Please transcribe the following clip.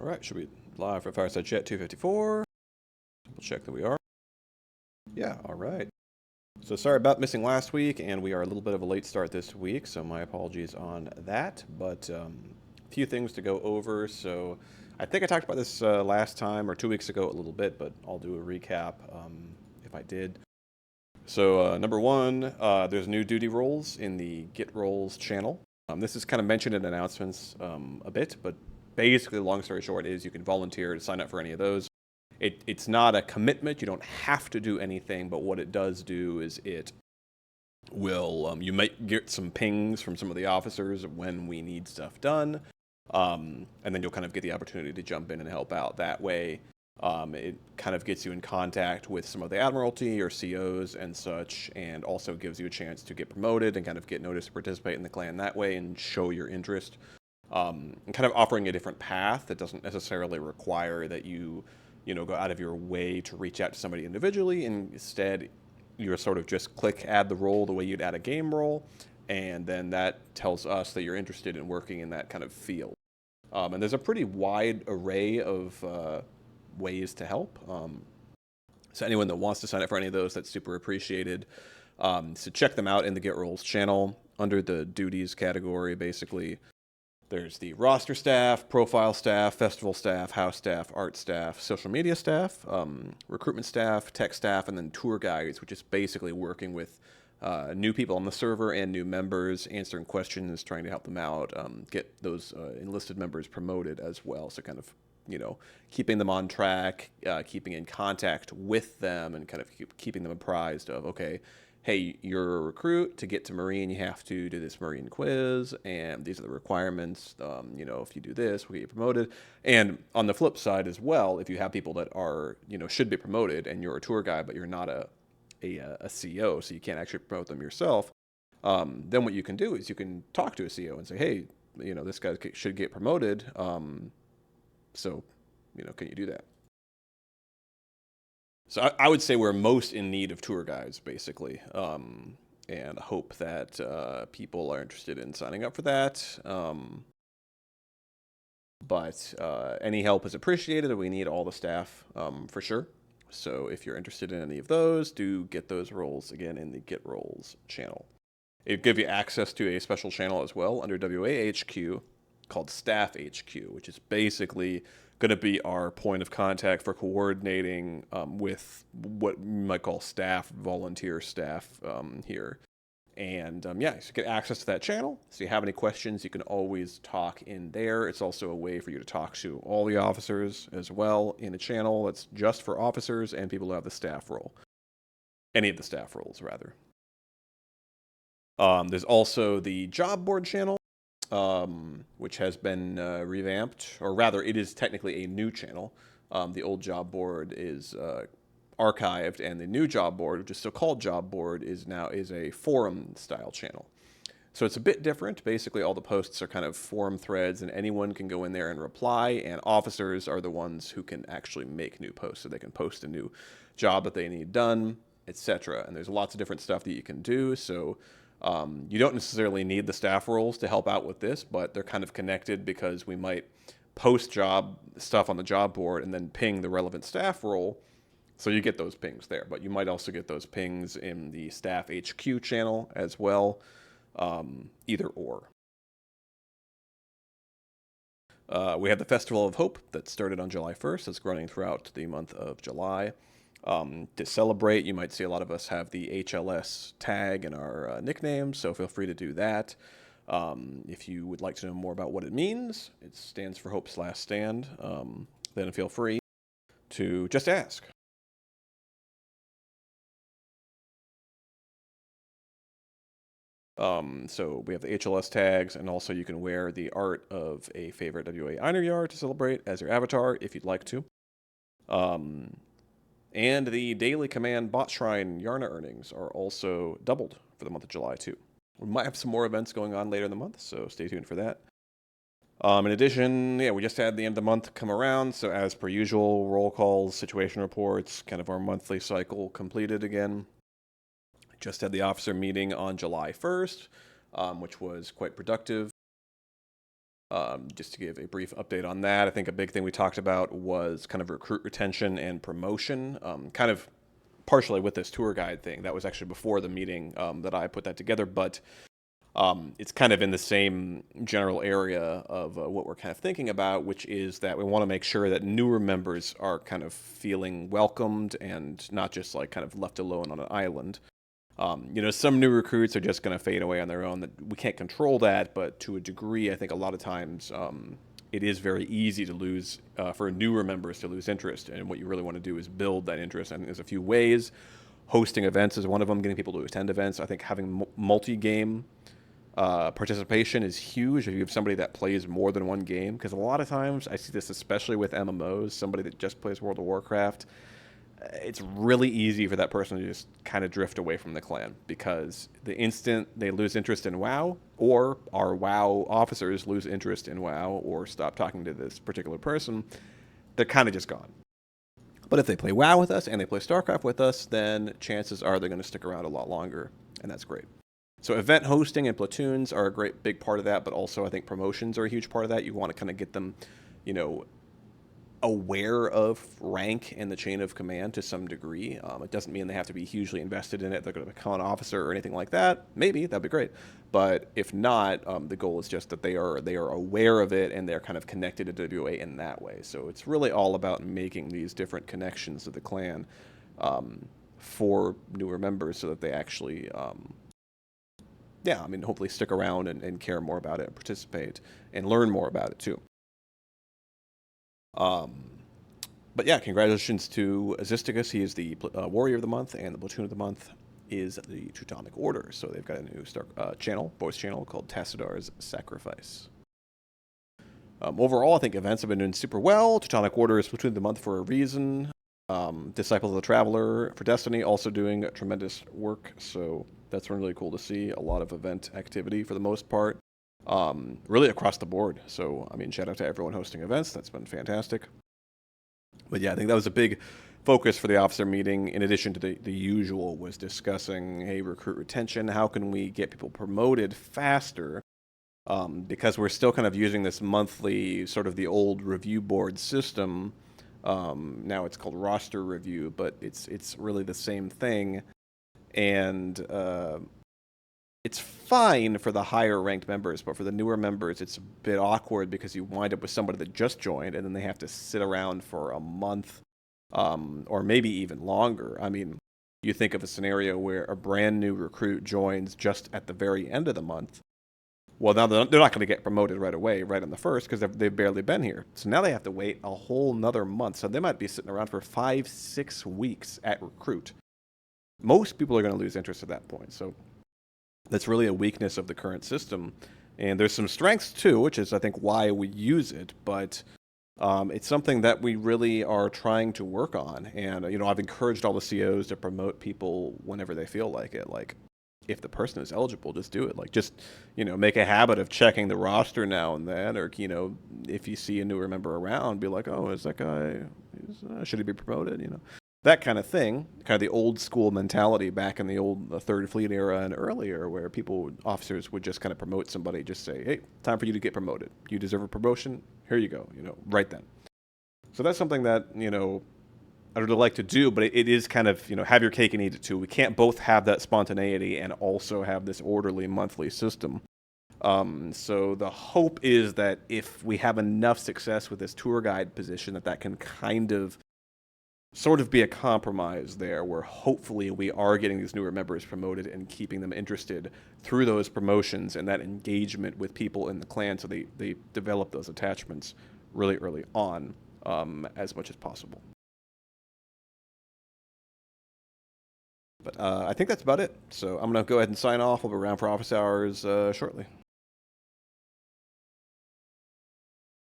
All right, should be live for Fireside Chat 254. We'll check that we are. Yeah, all right. So sorry about missing last week, and we are a little bit of a late start this week, so my apologies on that. But a few things to go over. So I think I talked about this last time or 2 weeks ago a little bit, but I'll do a recap if I did. So number one, there's new duty roles in the Get Roles channel. This is kind of mentioned in announcements a bit, but basically, long story short, is you can volunteer to sign up for any of those. It's not a commitment. You don't have to do anything, but what it does do is it will, you might get some pings from some of the officers when we need stuff done, and then you'll kind of get the opportunity to jump in and help out that way. It kind of gets you in contact with some of the Admiralty or COs and such, and also gives you a chance to get promoted and kind of get noticed to participate in the clan that way and show your interest. And kind of offering a different path that doesn't necessarily require that you know, go out of your way to reach out to somebody individually. And instead, you're sort of just click add the role the way you'd add a game role, and then that tells us that you're interested in working in that kind of field. And there's a pretty wide array of ways to help. So anyone that wants to sign up for any of those, that's super appreciated. So check them out in the Get Roles channel under the duties category, basically. There's the roster staff, profile staff, festival staff, house staff, art staff, social media staff, recruitment staff, tech staff, and then tour guides, which is basically working with new people on the server and new members, answering questions, trying to help them out, get those enlisted members promoted as well. So kind of, you know, keeping them on track, keeping in contact with them, and kind of keeping them apprised of, okay, hey, you're a recruit. To get to Marine, you have to do this Marine quiz, and these are the requirements. You know, if you do this, we'll get you promoted. And on the flip side as well, if you have people that are, you know, should be promoted, and you're a tour guide, but you're not a CO, so you can't actually promote them yourself, then what you can do is you can talk to a CO and say, hey, you know, this guy should get promoted. So, you know, can you do that? So I would say we're most in need of tour guides, basically, and hope that people are interested in signing up for that. But any help is appreciated. We need all the staff for sure. So if you're interested in any of those, do get those roles again in the Get Roles channel. It gives you access to a special channel as well under WAHQ called Staff HQ, which is basically going to be our point of contact for coordinating with what you might call staff, volunteer staff here. And yeah, so get access to that channel. So you have any questions, you can always talk in there. It's also a way for you to talk to all the officers as well in a channel that's just for officers and people who have the staff role. Any of the staff roles, rather. There's also the job board channel, which has been revamped, or rather, it is technically a new channel. The old job board is archived, and the new job board, which is still called job board, is a forum style channel. So it's a bit different. Basically, all the posts are kind of forum threads, and anyone can go in there and reply, and officers are the ones who can actually make new posts. So they can post a new job that they need done, etc. And there's lots of different stuff that you can do. So you don't necessarily need the staff roles to help out with this, but they're kind of connected because we might post job stuff on the job board and then ping the relevant staff role. So you get those pings there, but you might also get those pings in the Staff HQ channel as well, either or. We have the Festival of Hope that started on July 1st. It's running throughout the month of July. To celebrate, you might see a lot of us have the HLS tag in our nicknames, so feel free to do that. If you would like to know more about what it means, it stands for Hope's Last Stand, then feel free to just ask. So we have the HLS tags, and also you can wear the art of a favorite WA Einar to celebrate as your avatar if you'd like to. And the daily command bot shrine Yarna earnings are also doubled for the month of July too. We might have some more events going on later in the month, so stay tuned for that. In addition, yeah, we just had the end of the month come around, so as per usual, roll calls, situation reports, kind of our monthly cycle completed again. Just had the officer meeting on July 1st, which was quite productive. Just to give a brief update on that, I think a big thing we talked about was kind of recruit retention and promotion, kind of partially with this tour guide thing. That was actually before the meeting that I put that together, but it's kind of in the same general area of what we're kind of thinking about, which is that we want to make sure that newer members are kind of feeling welcomed and not just like kind of left alone on an island. Some new recruits are just going to fade away on their own. That we can't control that, but to a degree, I think a lot of times it is very easy to lose, for newer members to lose interest. And what you really want to do is build that interest. And there's a few ways. Hosting events is one of them, getting people to attend events. I think having multi-game participation is huge if you have somebody that plays more than one game, because a lot of times I see this especially with MMOs, somebody that just plays World of Warcraft. It's really easy for that person to just kind of drift away from the clan, because the instant they lose interest in WoW, or our WoW officers lose interest in WoW or stop talking to this particular person, they're kind of just gone. But if they play WoW with us and they play StarCraft with us, then chances are they're going to stick around a lot longer, and that's great. So event hosting and platoons are a great big part of that, but also I think promotions are a huge part of that. You want to kind of get them, aware of rank in the chain of command to some degree. It doesn't mean they have to be hugely invested in it. They're going to become an officer or anything like that. Maybe that'd be great, but if not, the goal is just that they are aware of it and they're kind of connected to WA in that way. So it's really all about making these different connections to the clan for newer members, so that they actually, hopefully stick around and care more about it and participate and learn more about it too. But yeah, congratulations to Azisticus. He is the Warrior of the Month, and the Platoon of the Month is the Teutonic Order. So they've got a new voice channel called Tassidar's Sacrifice. Overall, I think events have been doing super well. Teutonic Order is Platoon of the Month for a reason. Disciples of the Traveler for Destiny also doing tremendous work. So that's really cool to see. A lot of event activity for the most part. Really across the board. So, shout out to everyone hosting events. That's been fantastic. But yeah, I think that was a big focus for the officer meeting, in addition to the usual, was discussing, hey, recruit retention. How can we get people promoted faster? Because we're still kind of using this monthly, sort of the old review board system. Now it's called roster review, but it's really the same thing. And it's fine for the higher ranked members, but for the newer members, it's a bit awkward, because you wind up with somebody that just joined and then they have to sit around for a month, or maybe even longer. You think of a scenario where a brand new recruit joins just at the very end of the month. Well, now they're not going to get promoted right away, right on the first, because they've barely been here. So now they have to wait a whole nother month. So they might be sitting around for 5-6 weeks at recruit. Most people are going to lose interest at that point. So that's really a weakness of the current system. And there's some strengths too, which is, I think, why we use it. But it's something that we really are trying to work on. And, I've encouraged all the COs to promote people whenever they feel like it. Like, if the person is eligible, just do it. Like, just, make a habit of checking the roster now and then. Or, if you see a newer member around, be like, oh, is that guy, should he be promoted? That kind of thing, kind of the old school mentality back in the old Third Fleet era and earlier, where officers would just kind of promote somebody, just say, hey, time for you to get promoted. You deserve a promotion. Here you go, right then. So that's something that, I'd really like to do, but it is kind of, have your cake and eat it too. We can't both have that spontaneity and also have this orderly monthly system. So the hope is that if we have enough success with this tour guide position, that can kind of sort of be a compromise there, where hopefully we are getting these newer members promoted and keeping them interested through those promotions and that engagement with people in the clan, so they develop those attachments really early on, as much as possible. But I think that's about it. So I'm going to go ahead and sign off. We'll be around for office hours shortly.